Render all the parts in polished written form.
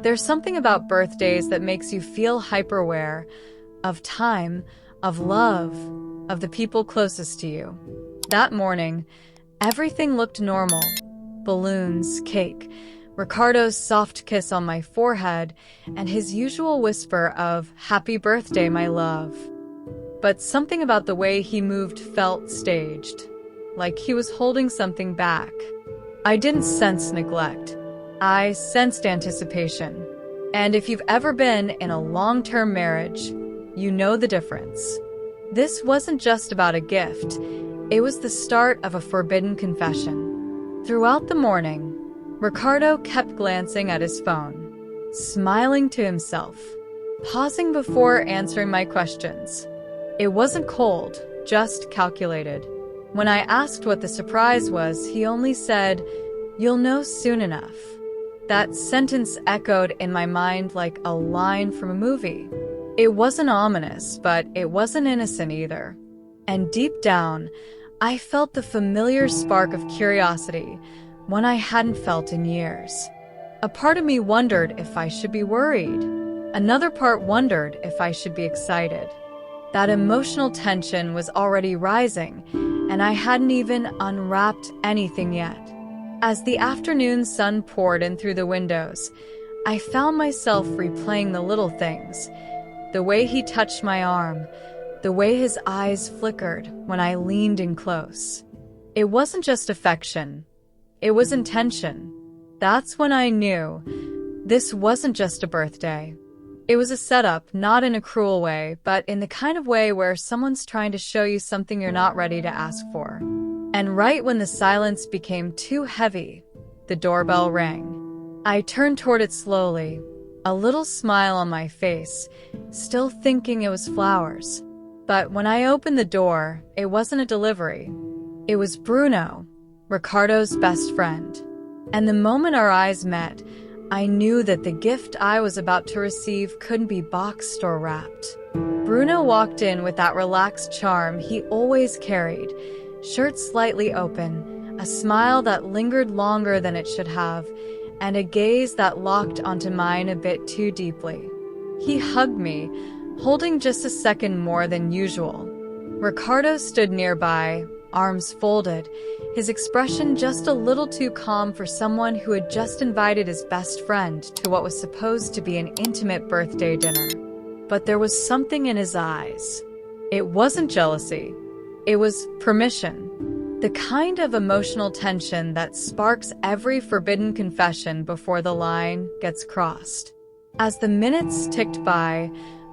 There's something about birthdays that makes you feel hyper-aware of time, of love, of the people closest to you. That morning, everything looked normal. Balloons, cake, Ricardo's soft kiss on my forehead, and his usual whisper of, "Happy birthday, my love." But something about the way he moved felt staged, like he was holding something back. I didn't sense neglect. I sensed anticipation. And if you've ever been in a long-term marriage, you know the difference. This wasn't just about a gift. It was the start of a forbidden confession. Throughout the morning, Ricardo kept glancing at his phone, smiling to himself, pausing before answering my questions. It wasn't cold, just calculated. When I asked what the surprise was, he only said, "You'll know soon enough." That sentence echoed in my mind like a line from a movie. It wasn't ominous, but it wasn't innocent either. And deep down, I felt the familiar spark of curiosity, one I hadn't felt in years. A part of me wondered if I should be worried. Another part wondered if I should be excited. That emotional tension was already rising, and I hadn't even unwrapped anything yet. As the afternoon sun poured in through the windows, I found myself replaying the little things. The way he touched my arm, the way his eyes flickered when I leaned in close. It wasn't just affection. It was intention. That's when I knew this wasn't just a birthday. It was a setup, not in a cruel way, but in the kind of way where someone's trying to show you something you're not ready to ask for. And right when the silence became too heavy, the doorbell rang. I turned toward it slowly, a little smile on my face, still thinking it was flowers. But when I opened the door, it wasn't a delivery. It was Bruno, Ricardo's best friend. And the moment our eyes met, I knew that the gift I was about to receive couldn't be boxed or wrapped. Bruno walked in with that relaxed charm he always carried, shirt slightly open, a smile that lingered longer than it should have, and a gaze that locked onto mine a bit too deeply. He hugged me, holding just a second more than usual. Ricardo stood nearby, arms folded, his expression just a little too calm for someone who had just invited his best friend to what was supposed to be an intimate birthday dinner. But there was something in his eyes. It wasn't jealousy. It was permission. The kind of emotional tension that sparks every forbidden confession before the line gets crossed. As the minutes ticked by,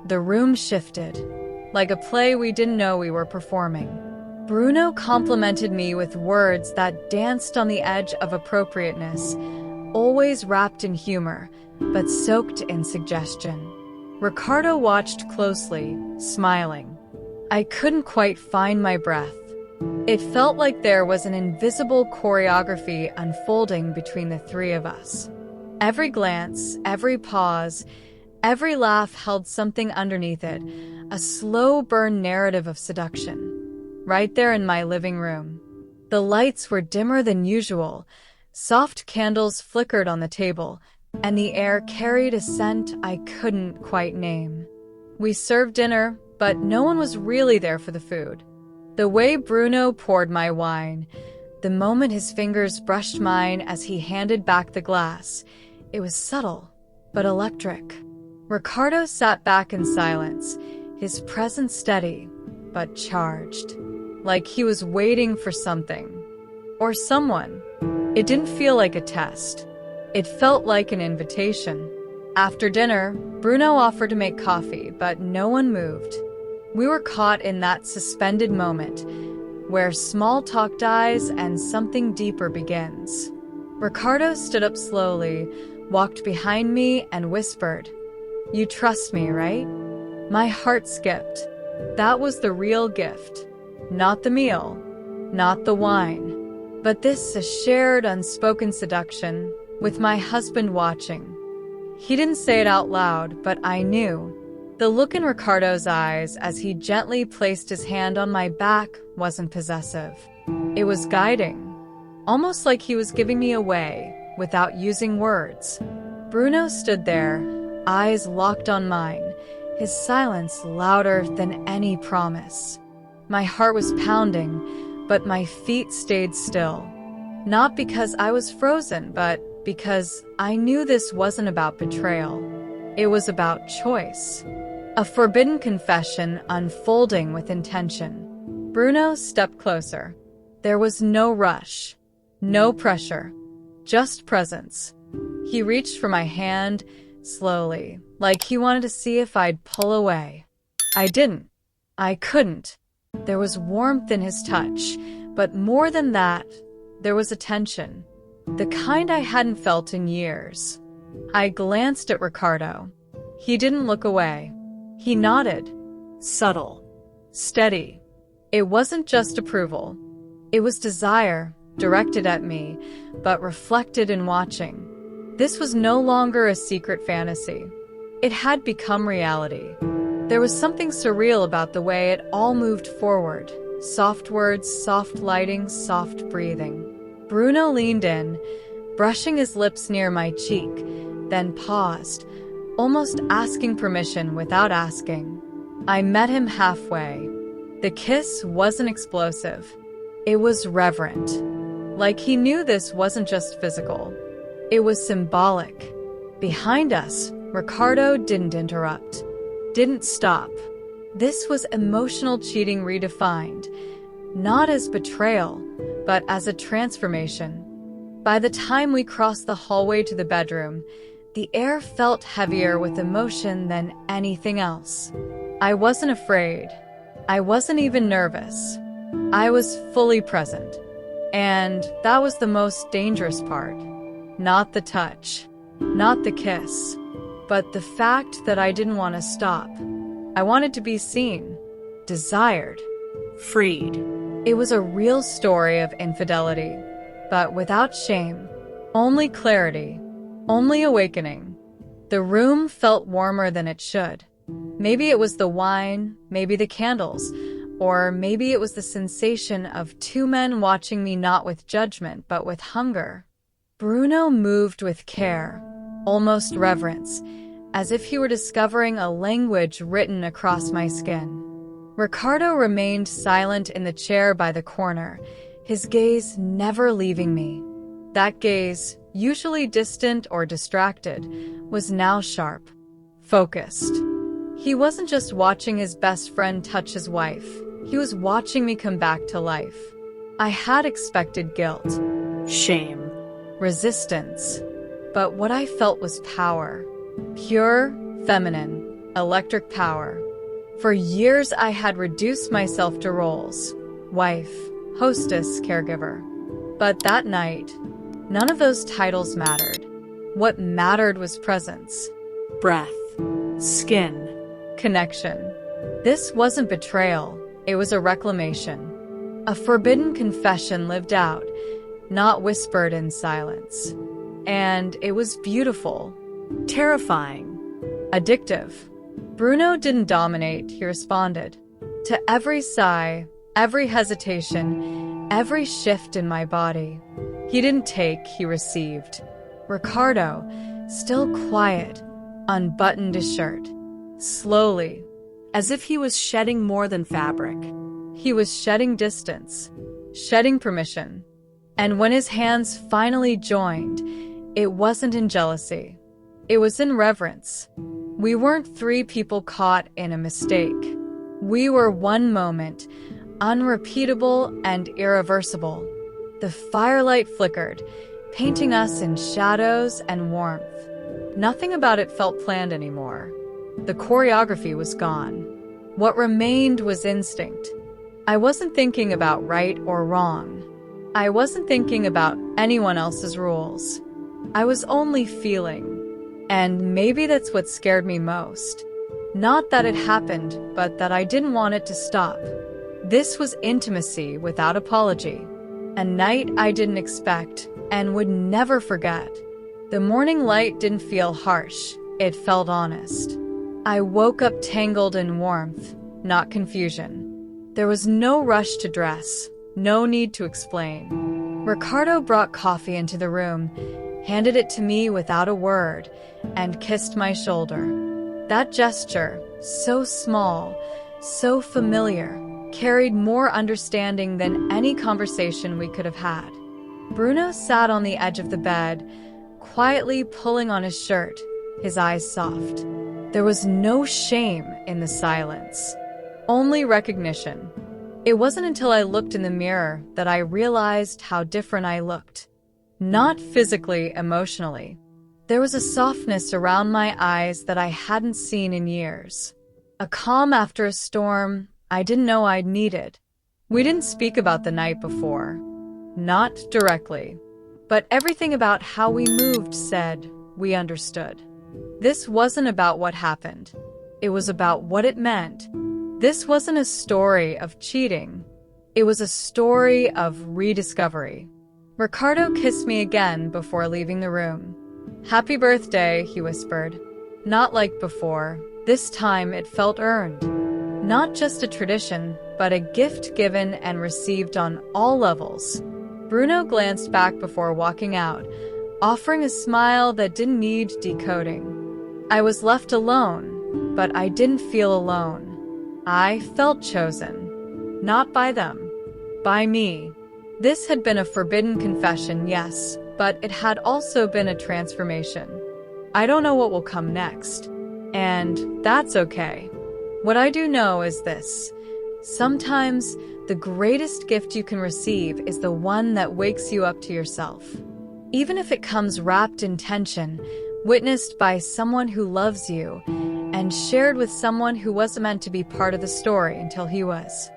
the room shifted, like a play we didn't know we were performing. Bruno complimented me with words that danced on the edge of appropriateness, always wrapped in humor, but soaked in suggestion. Ricardo watched closely, smiling. I couldn't quite find my breath. It felt like there was an invisible choreography unfolding between the three of us. Every glance, every pause, every laugh held something underneath it, a slow burn narrative of seduction. Right there in my living room. The lights were dimmer than usual, soft candles flickered on the table, and the air carried a scent I couldn't quite name. We served dinner, but no one was really there for the food. The way Bruno poured my wine, the moment his fingers brushed mine as he handed back the glass, it was subtle, but electric. Ricardo sat back in silence, his presence steady, but charged. Like he was waiting for something. Or someone. It didn't feel like a test. It felt like an invitation. After dinner, Bruno offered to make coffee, but no one moved. We were caught in that suspended moment, where small talk dies and something deeper begins. Ricardo stood up slowly, walked behind me, and whispered, "You trust me, right?" My heart skipped. That was the real gift. Not the meal, not the wine, but this a shared unspoken seduction, with my husband watching. He didn't say it out loud, but I knew. The look in Ricardo's eyes as he gently placed his hand on my back wasn't possessive. It was guiding, almost like he was giving me away without using words. Bruno stood there, eyes locked on mine, his silence louder than any promise. My heart was pounding, but my feet stayed still. Not because I was frozen, but because I knew this wasn't about betrayal. It was about choice. A forbidden confession unfolding with intention. Bruno stepped closer. There was no rush, no pressure, just presence. He reached for my hand slowly, like he wanted to see if I'd pull away. I didn't. I couldn't. There was warmth in his touch, but more than that, there was a tension. The kind I hadn't felt in years. I glanced at Ricardo. He didn't look away. He nodded. Subtle. Steady. It wasn't just approval. It was desire, directed at me, but reflected in watching. This was no longer a secret fantasy. It had become reality. There was something surreal about the way it all moved forward. Soft words, soft lighting, soft breathing. Bruno leaned in, brushing his lips near my cheek, then paused, almost asking permission without asking. I met him halfway. The kiss wasn't explosive. It was reverent. Like he knew this wasn't just physical. It was symbolic. Behind us, Ricardo didn't interrupt, didn't stop. This was emotional cheating redefined, not as betrayal, but as a transformation. By the time we crossed the hallway to the bedroom, the air felt heavier with emotion than anything else. I wasn't afraid. I wasn't even nervous. I was fully present. And that was the most dangerous part. Not the touch, not the kiss, but the fact that I didn't want to stop. I wanted to be seen, desired, freed. It was a real story of infidelity, but without shame, only clarity, only awakening. The room felt warmer than it should. Maybe it was the wine, maybe the candles, or maybe it was the sensation of two men watching me not with judgment, but with hunger. Bruno moved with care, almost reverence, as if he were discovering a language written across my skin. Ricardo remained silent in the chair by the corner, his gaze never leaving me. That gaze, usually distant or distracted, was now sharp, focused. He wasn't just watching his best friend touch his wife. He was watching me come back to life. I had expected guilt, shame, resistance. But what I felt was power. Pure, feminine, electric power. For years I had reduced myself to roles. Wife, hostess, caregiver. But that night, none of those titles mattered. What mattered was presence. Breath. Skin. Connection. This wasn't betrayal. It was a reclamation. A forbidden confession lived out, not whispered in silence. And it was beautiful, terrifying, addictive. Bruno didn't dominate, he responded. To every sigh, every hesitation, every shift in my body. He didn't take, he received. Ricardo, still quiet, unbuttoned his shirt. Slowly, as if he was shedding more than fabric. He was shedding distance, shedding permission. And when his hands finally joined, it wasn't in jealousy. It was in reverence. We weren't three people caught in a mistake. We were one moment, unrepeatable and irreversible. The firelight flickered, painting us in shadows and warmth. Nothing about it felt planned anymore. The choreography was gone. What remained was instinct. I wasn't thinking about right or wrong. I wasn't thinking about anyone else's rules. I was only feeling. And maybe that's what scared me most. Not that it happened, but that I didn't want it to stop. This was intimacy without apology. A night I didn't expect and would never forget. The morning light didn't feel harsh. It felt honest. I woke up tangled in warmth, not confusion. There was no rush to dress, no need to explain. Ricardo brought coffee into the room, handed it to me without a word, and kissed my shoulder. That gesture, so small, so familiar, carried more understanding than any conversation we could have had. Bruno sat on the edge of the bed, quietly pulling on his shirt, his eyes soft. There was no shame in the silence, only recognition. It wasn't until I looked in the mirror that I realized how different I looked. Not physically, emotionally. There was a softness around my eyes that I hadn't seen in years. A calm after a storm I didn't know I'd needed. We didn't speak about the night before. Not directly. But everything about how we moved said we understood. This wasn't about what happened. It was about what it meant. This wasn't a story of cheating. It was a story of rediscovery. Ricardo kissed me again before leaving the room. "Happy birthday," he whispered. Not like before. This time it felt earned. Not just a tradition, but a gift given and received on all levels. Bruno glanced back before walking out, offering a smile that didn't need decoding. I was left alone, but I didn't feel alone. I felt chosen. Not by them. By me. This had been a forbidden confession, yes, but it had also been a transformation. I don't know what will come next. And that's okay. What I do know is this. Sometimes the greatest gift you can receive is the one that wakes you up to yourself. Even if it comes wrapped in tension, witnessed by someone who loves you, and shared with someone who wasn't meant to be part of the story until he was.